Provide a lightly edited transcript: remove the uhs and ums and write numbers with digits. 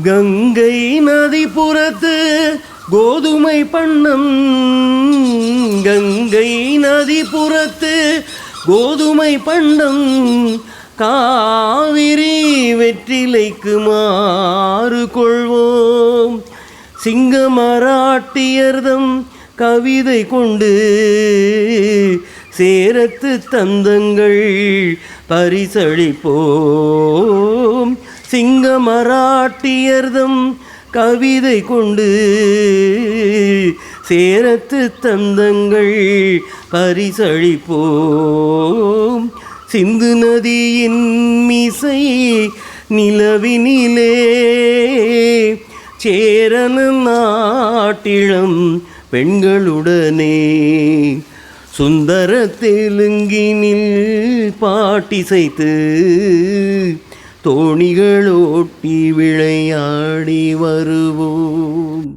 கங்கை நதிபுறத்து கோதுமை பண்ணம், கங்கை நதிபுறத்து கோதுமை பண்டம், காவிரி வெற்றிலைக்கு மாறு கொள்வோம். சிங்கமராட்டியர்தம் கவிதை கொண்டு சேரத்து தந்தங்கள் பரிசளிப்போம். சிங்கமராட்டியர்தம் கவிதை கொண்டு சேரத்து தந்தங்கள் பரிசளிப்போம். சிந்து நதியின் மிசை நிலவினிலே சேரன நாட்டிளம் பெண்களுடனே சுந்தர தெலுங்கினில் பாட்டிசைத்து தோணிகளோட்டி விளையாடி வருவோம்.